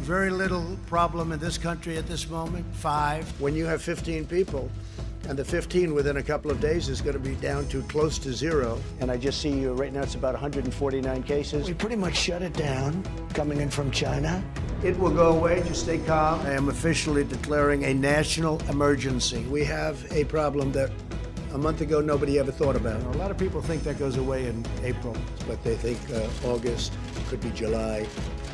Very little problem in this country at this moment. 5. When you have 15 people, and the 15 within a couple of days is going to be down to close to 0. And I just see right now it's about 149 cases. We pretty much shut it down, coming in from China. It will go away, just stay calm. I am officially declaring a national emergency. We have a problem that a month ago nobody ever thought about. A lot of people think that goes away in April, but they think August, could be July,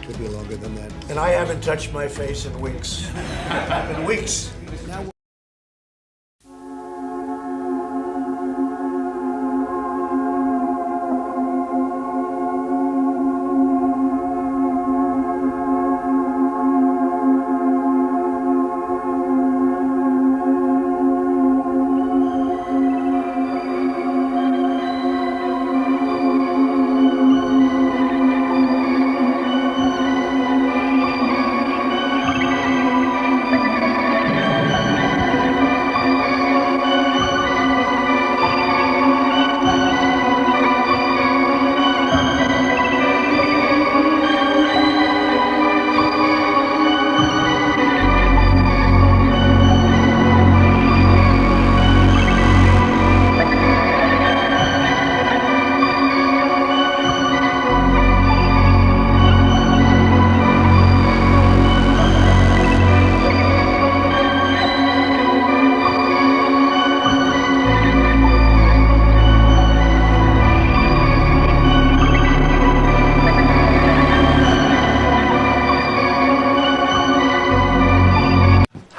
could be longer than that. And I haven't touched my face in weeks. In weeks. Now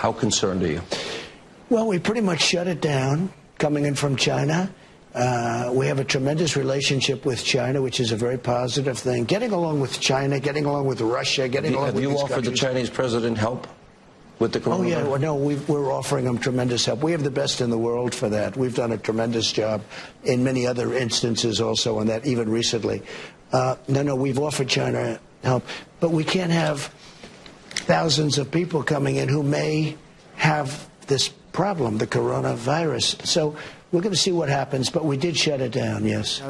How concerned are you? Well, we pretty much shut it down, coming in from China. We have a tremendous relationship with China, which is a very positive thing. Getting along with China, getting along with Russia, getting along with these countries. Have you offered the Chinese president help with the coronavirus? Oh, yeah. Well, no, we're offering them tremendous help. We have the best in the world for that. We've done a tremendous job in many other instances also on that, even recently. No, we've offered China help. But we can't have thousands of people coming in who may have this problem, the coronavirus. So we're going to see what happens, but we did shut it down, yes.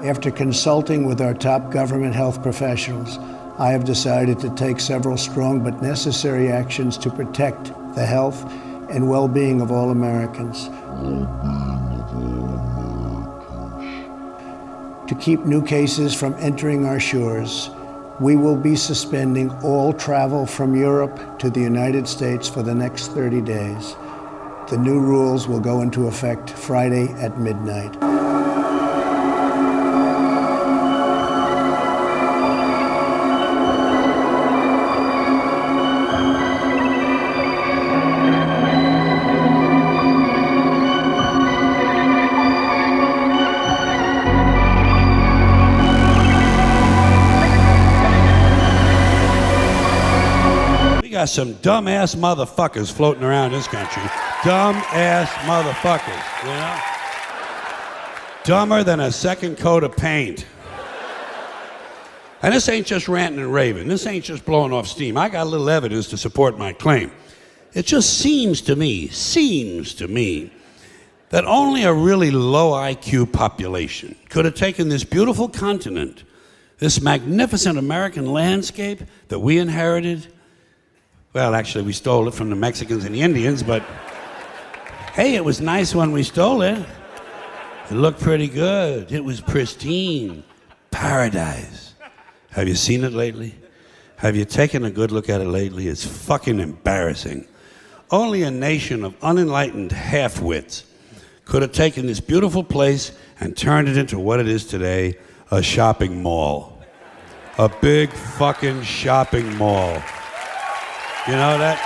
After consulting with our top government health professionals, I have decided to take several strong but necessary actions to protect the health and well-being of all Americans. To keep new cases from entering our shores, we will be suspending all travel from Europe to the United States for the next 30 days. The new rules will go into effect Friday at midnight. Got some dumbass motherfuckers floating around this country. Dumbass motherfuckers, you know? Dumber than a second coat of paint. And this ain't just ranting and raving. This ain't just blowing off steam. I got a little evidence to support my claim. It just seems to me that only a really low IQ population could have taken this beautiful continent, this magnificent American landscape that we inherited. Well, actually, we stole it from the Mexicans and the Indians, but hey, it was nice when we stole it. It looked pretty good. It was pristine. Paradise. Have you seen it lately? Have you taken a good look at it lately? It's fucking embarrassing. Only a nation of unenlightened half-wits could have taken this beautiful place and turned it into what it is today, a shopping mall. A big fucking shopping mall. You know that?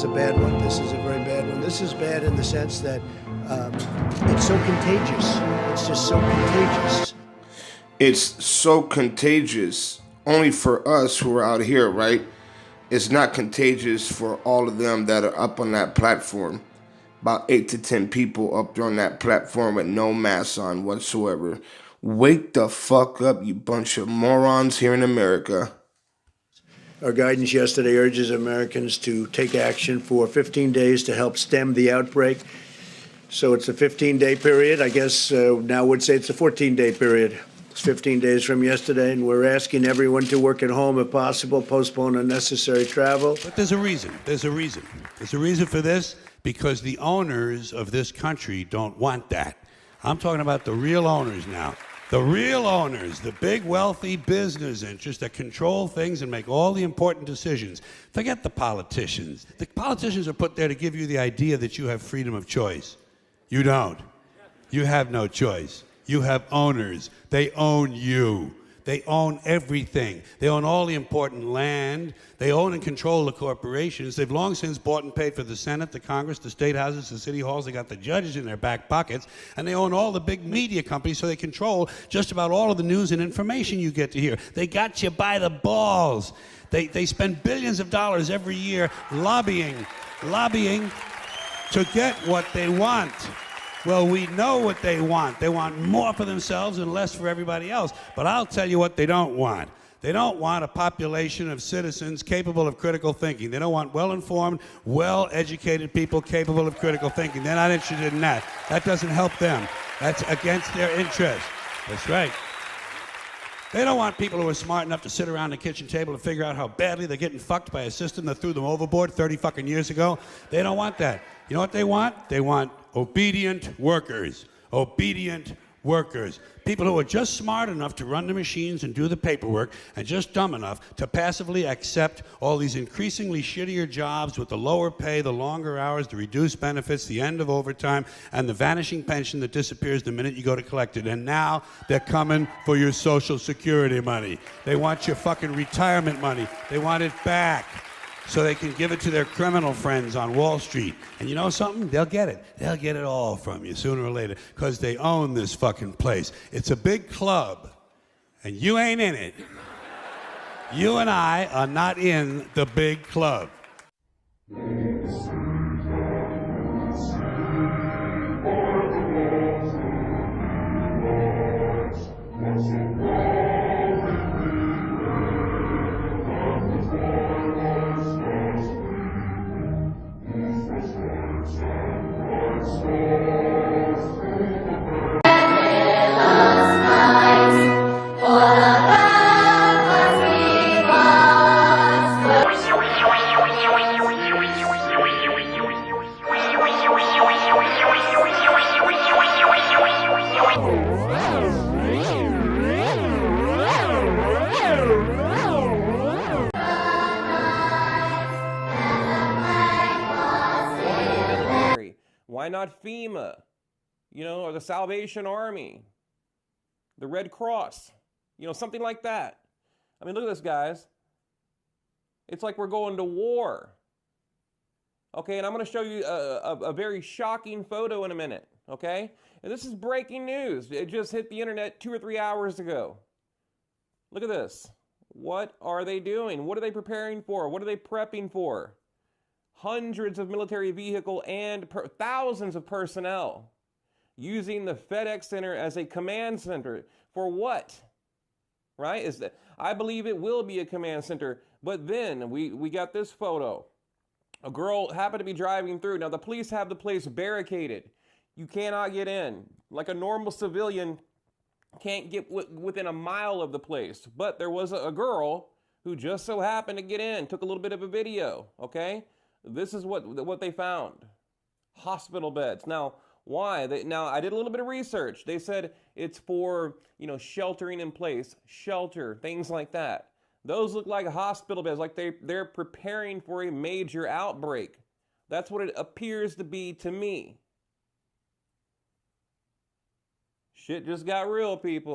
is a bad one. This is a very bad one. This is bad in the sense that it's so contagious. It's just so contagious. It's so contagious only for us who are out here, right? It's not contagious for all of them that are up on that platform. About 8 to 10 people up there on that platform with no masks on whatsoever. Wake the fuck up, you bunch of morons here in America. Our guidance yesterday urges Americans to take action for 15 days to help stem the outbreak. So it's a 15-day period. I guess now would say it's a 14-day period. It's 15 days from yesterday, and we're asking everyone to work at home if possible, postpone unnecessary travel. But there's a reason. There's a reason. There's a reason for this, because the owners of this country don't want that. I'm talking about the real owners now. The real owners, the big wealthy business interests that control things and make all the important decisions. Forget the politicians. The politicians are put there to give you the idea that you have freedom of choice. You don't. You have no choice. You have owners. They own you. They own everything. They own all the important land. They own and control the corporations. They've long since bought and paid for the Senate, the Congress, the state houses, the city halls. They got the judges in their back pockets. And they own all the big media companies, so they control just about all of the news and information you get to hear. They got you by the balls. They spend billions of dollars every year lobbying to get what they want. Well, we know what they want. They want more for themselves and less for everybody else. But I'll tell you what they don't want. They don't want a population of citizens capable of critical thinking. They don't want well-informed, well-educated people capable of critical thinking. They're not interested in that. That doesn't help them. That's against their interest. That's right. They don't want people who are smart enough to sit around the kitchen table and figure out how badly they're getting fucked by a system that threw them overboard 30 fucking years ago. They don't want that. You know what they want? They want obedient workers. Obedient workers. People who are just smart enough to run the machines and do the paperwork, and just dumb enough to passively accept all these increasingly shittier jobs with the lower pay, the longer hours, the reduced benefits, the end of overtime, and the vanishing pension that disappears the minute you go to collect it. And now they're coming for your Social Security money. They want your fucking retirement money. They want it back, so they can give it to their criminal friends on Wall Street. And you know something? They'll get it. They'll get it all from you sooner or later, because they own this fucking place. It's a big club, and you ain't in it. You and I are not in the big club. Why not FEMA? You know, or the Salvation Army, the Red Cross, you know, something like that. I mean, look at this, guys. It's like we're going to war. Okay, and I'm going to show you a very shocking photo in a minute, okay? And this is breaking news. It just hit the internet 2 or 3 hours ago. Look at this. What are they doing? What are they preparing for? What are they prepping for? Hundreds of military vehicle and thousands of personnel using the FedEx Center as a command center. For what? Right? I believe it will be a command center. But then we got this photo. A girl happened to be driving through. Now the police have the place barricaded. You cannot get in. Like a normal civilian can't get within a mile of the place. But there was a girl who just so happened to get in. Took a little bit of a video. Okay? This is what they found. Hospital beds. Now, why? Now, I did a little bit of research. They said it's for, you know, sheltering in place, shelter, things like that. Those look like hospital beds, like they're preparing for a major outbreak. That's what it appears to be to me. Shit just got real, people.